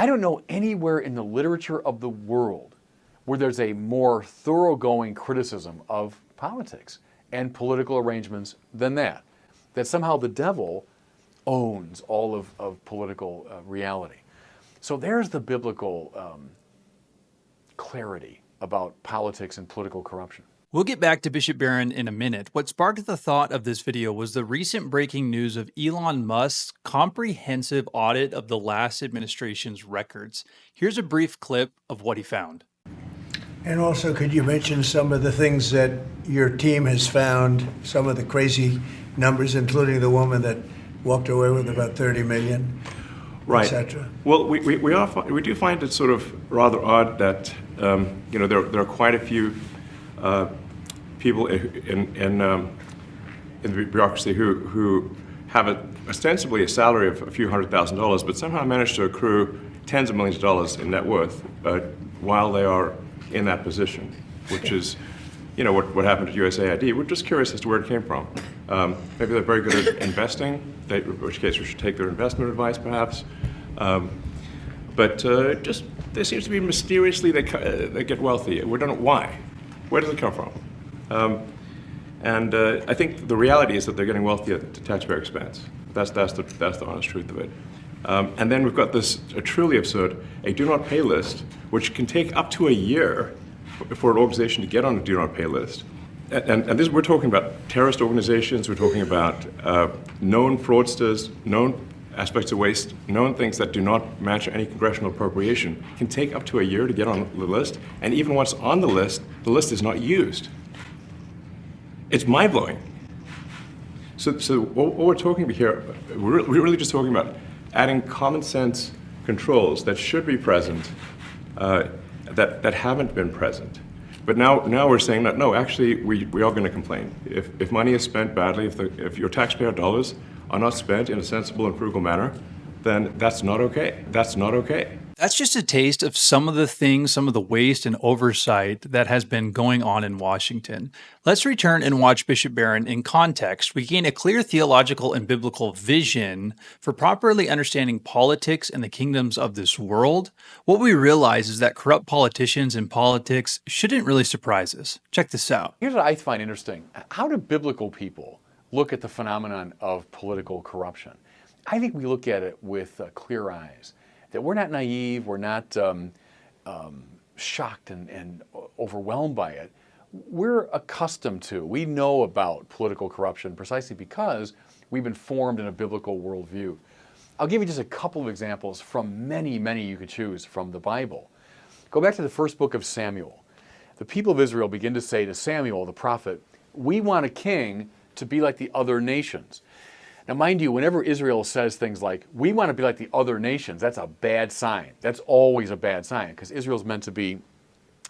I don't know anywhere in the literature of the world where there's a more thoroughgoing criticism of politics and political arrangements than that. That somehow the devil owns all of political reality. So there's the biblical clarity about politics and political corruption. We'll get back to Bishop Barron in a minute. What sparked the thought of this video was the recent breaking news of Elon Musk's comprehensive audit of the last administration's records. Here's a brief clip of what he found. And also, could you mention some of the things that your team has found, some of the crazy numbers, including the woman that walked away with about 30 million, right, etc.? Well, we do find it sort of rather odd that there are quite a few people in the bureaucracy who have ostensibly a salary of a few $100,000, but somehow manage to accrue tens of millions of dollars in net worth while they are in that position, which is, what happened at USAID. We're just curious as to where it came from. Maybe they're very good at investing, in which case we should take their investment advice, perhaps. But just there seems to be mysteriously they get wealthy. We don't know why. Where does it come from? And I think the reality is that they're getting wealthy at taxpayer expense. That's the honest truth of it. And then we've got this truly absurd, a do not pay list, which can take up to a year for an organization to get on a do not pay list. And this, we're talking about terrorist organizations, we're talking about known fraudsters, known aspects of waste, known things that do not match any congressional appropriation, can take up to a year to get on the list. And even once on the list is not used. It's mind-blowing. So what we're talking about here, we're really just talking about adding common sense controls that should be present, that haven't been present. But now we're saying that, no, actually, we are going to complain. If money is spent badly, if your taxpayer dollars are not spent in a sensible and frugal manner, then that's not okay. That's not okay. That's just a taste of some of the things, some of the waste and oversight that has been going on in Washington. Let's return and watch Bishop Barron in context. We gain a clear theological and biblical vision for properly understanding politics and the kingdoms of this world. What we realize is that corrupt politicians and politics shouldn't really surprise us. Check this out. Here's what I find interesting. How do biblical people look at the phenomenon of political corruption? I think we look at it with clear eyes. That we're not naive, we're not shocked and overwhelmed by it. We're accustomed to, we know about political corruption precisely because we've been formed in a biblical worldview. I'll give you just a couple of examples from many, many you could choose from the Bible. Go back to the first book of Samuel. The people of Israel begin to say to Samuel, the prophet, we want a king to be like the other nations. Now, mind you, whenever Israel says things like, we want to be like the other nations, that's a bad sign. That's always a bad sign, because Israel's meant to be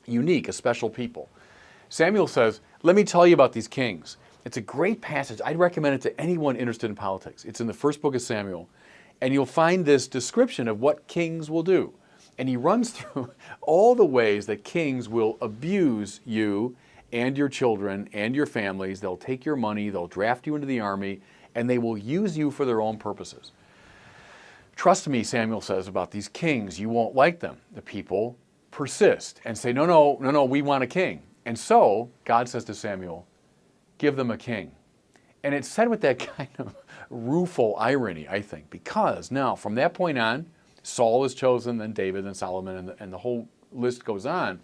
unique, a special people. Samuel says, let me tell you about these kings. It's a great passage. I'd recommend it to anyone interested in politics. It's in the first book of Samuel, and you'll find this description of what kings will do. And he runs through all the ways that kings will abuse you and your children and your families. They'll take your money, they'll draft you into the army, and they will use you for their own purposes. Trust me, Samuel says about these kings, you won't like them. The people persist and say, no, we want a king. And so God says to Samuel, give them a king. And it's said with that kind of rueful irony, I think, because now from that point on, Saul is chosen, then David, then Solomon, and the whole list goes on.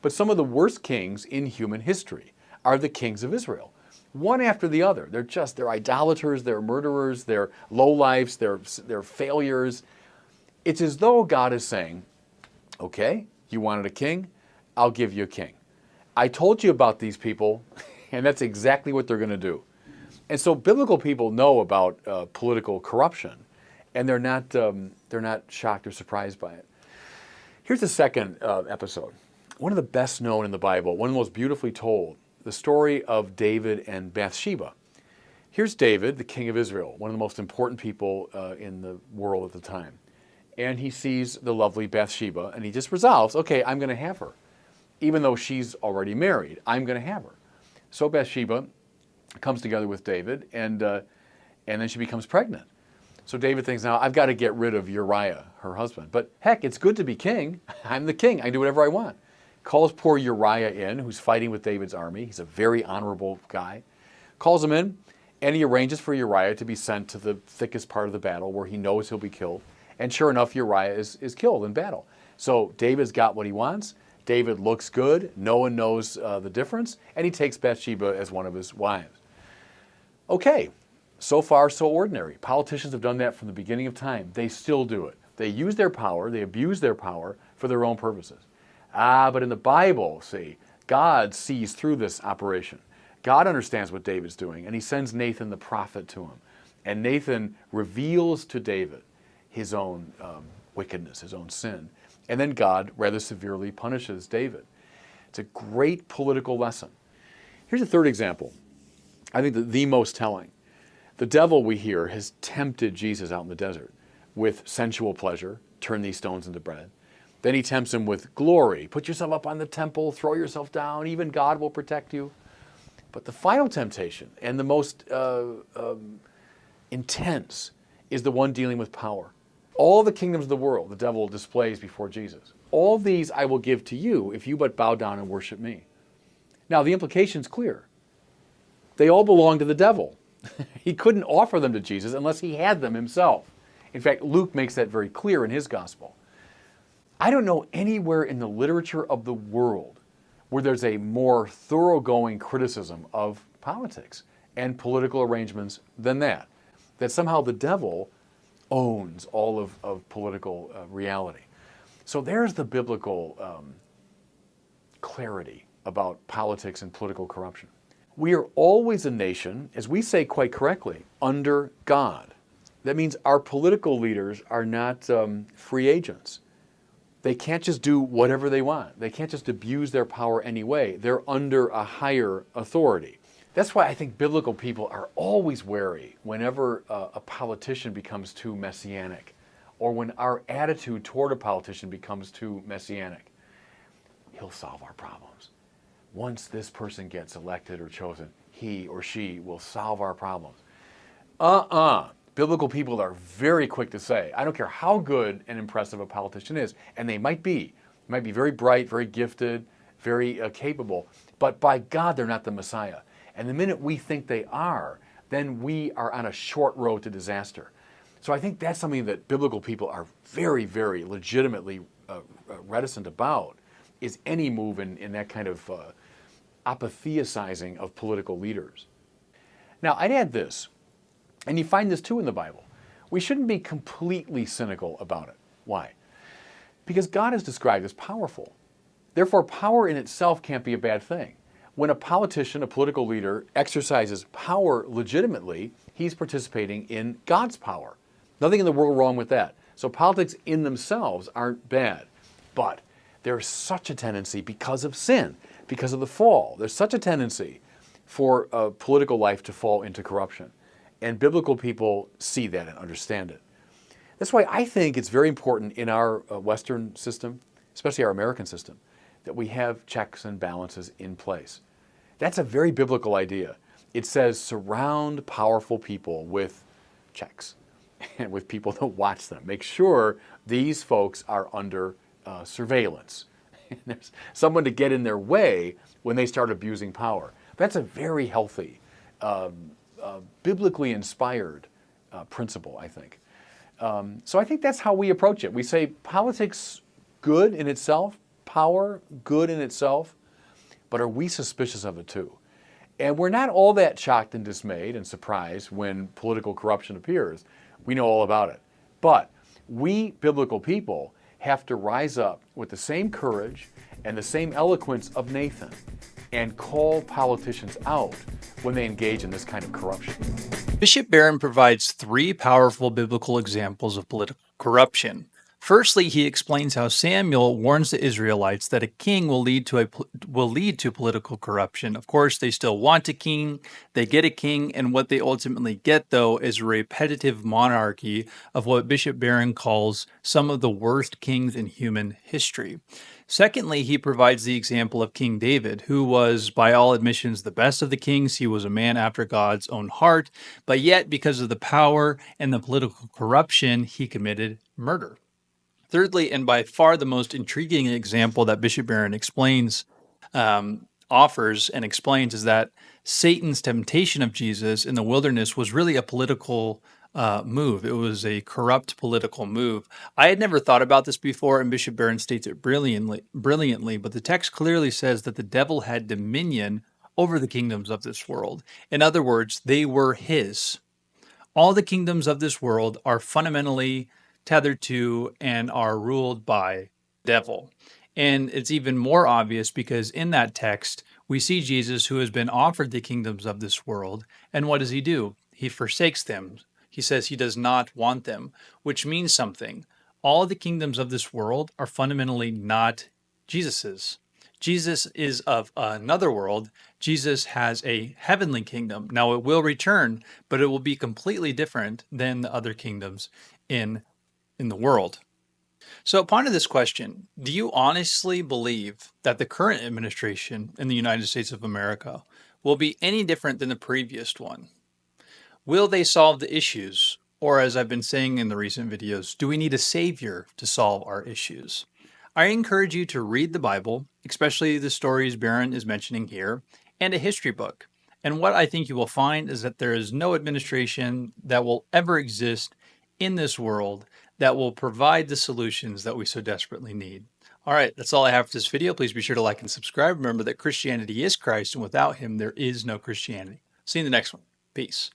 But some of the worst kings in human history are the kings of Israel. One after the other. They're idolaters, they're murderers, they're lowlifes, they're failures. It's as though God is saying, okay, you wanted a king, I'll give you a king. I told you about these people, and that's exactly what they're going to do. And so biblical people know about political corruption, and they're not shocked or surprised by it. Here's the second episode. One of the best known in the Bible, one of the most beautifully told, the story of David and Bathsheba. Here's David, the king of Israel, one of the most important people in the world at the time. And he sees the lovely Bathsheba, and he just resolves, okay, I'm going to have her. Even though she's already married, I'm going to have her. So Bathsheba comes together with David, and then she becomes pregnant. So David thinks, now I've got to get rid of Uriah, her husband. But heck, it's good to be king. I'm the king. I can do whatever I want. Calls poor Uriah in, who's fighting with David's army. He's a very honorable guy. Calls him in, and he arranges for Uriah to be sent to the thickest part of the battle where he knows he'll be killed. And sure enough, Uriah is killed in battle. So David's got what he wants. David looks good. No one knows the difference. And he takes Bathsheba as one of his wives. Okay, so far so ordinary. Politicians have done that from the beginning of time. They still do it. They use their power, they abuse their power for their own purposes. But in the Bible, see, God sees through this operation. God understands what David's doing, and he sends Nathan the prophet to him. And Nathan reveals to David his own wickedness, his own sin. And then God rather severely punishes David. It's a great political lesson. Here's a third example. I think the most telling. The devil, we hear, has tempted Jesus out in the desert with sensual pleasure, turn these stones into bread. Then he tempts him with glory. Put yourself up on the temple, throw yourself down, even God will protect you. But the final temptation, and the most intense, is the one dealing with power. All the kingdoms of the world the devil displays before Jesus. All these I will give to you if you but bow down and worship me. Now the implication's clear. They all belong to the devil. He couldn't offer them to Jesus unless he had them himself. In fact, Luke makes that very clear in his gospel. I don't know anywhere in the literature of the world where there's a more thoroughgoing criticism of politics and political arrangements than that. That somehow the devil owns all of political reality. So there's the biblical clarity about politics and political corruption. We are always a nation, as we say quite correctly, under God. That means our political leaders are not free agents. They can't just do whatever they want. They can't just abuse their power anyway. They're under a higher authority. That's why I think biblical people are always wary whenever a politician becomes too messianic, or when our attitude toward a politician becomes too messianic. He'll solve our problems. Once this person gets elected or chosen, he or she will solve our problems. Biblical people are very quick to say, I don't care how good and impressive a politician is, and they might be very bright, very gifted, very capable, but by God, they're not the Messiah. And the minute we think they are, then we are on a short road to disaster. So I think that's something that biblical people are very, very legitimately reticent about, is any move in that kind of apatheizing of political leaders. Now, I'd add this, and you find this too in the Bible. We shouldn't be completely cynical about it. Why? Because God is described as powerful. Therefore, power in itself can't be a bad thing. When a politician, a political leader, exercises power legitimately, he's participating in God's power. Nothing in the world wrong with that. So politics in themselves aren't bad. But there's such a tendency, because of sin, because of the fall, there's such a tendency for political life to fall into corruption. And biblical people see that and understand it. That's why I think it's very important in our Western system, especially our American system, that we have checks and balances in place. That's a very biblical idea. It says surround powerful people with checks and with people that watch them. Make sure these folks are under surveillance. There's someone to get in their way when they start abusing power. That's a very healthy, biblically inspired principle, I think. So I think that's how we approach it. We say politics good in itself, power good in itself, but are we suspicious of it too? And we're not all that shocked and dismayed and surprised when political corruption appears. We know all about it. But we biblical people have to rise up with the same courage and the same eloquence of Nathan and call politicians out when they engage in this kind of corruption. Bishop Barron provides three powerful biblical examples of political corruption. Firstly, he explains how Samuel warns the Israelites that a king will lead to political corruption. Of course, they still want a king. They get a king, and what they ultimately get, though, is a repetitive monarchy of what Bishop Barron calls some of the worst kings in human history. Secondly, he provides the example of King David, who was, by all admissions, the best of the kings. He was a man after God's own heart, but yet, because of the power and the political corruption, he committed murder. Thirdly, and by far the most intriguing example that Bishop Barron offers and explains, is that Satan's temptation of Jesus in the wilderness was really a political move. It was a corrupt political move. I had never thought about this before, and Bishop Barron states it brilliantly, but the text clearly says that the devil had dominion over the kingdoms of this world. In other words, they were his. All the kingdoms of this world are fundamentally tethered to and are ruled by the devil. And it's even more obvious because in that text, we see Jesus, who has been offered the kingdoms of this world. And what does he do? He forsakes them. He says he does not want them, which means something. All the kingdoms of this world are fundamentally not Jesus's. Jesus is of another world. Jesus has a heavenly kingdom. Now it will return, but it will be completely different than the other kingdoms in the world. So ponder this question. Do you honestly believe that the current administration in the United States of America will be any different than the previous one? Will they solve the issues? Or, as I've been saying in the recent videos, do we need a savior to solve our issues? I encourage you to read the Bible, especially the stories Barron is mentioning here, and a history book. And what I think you will find is that there is no administration that will ever exist in this world that will provide the solutions that we so desperately need. All right, that's all I have for this video. Please be sure to like and subscribe. Remember that Christianity is Christ, and without him, there is no Christianity. See you in the next one. Peace.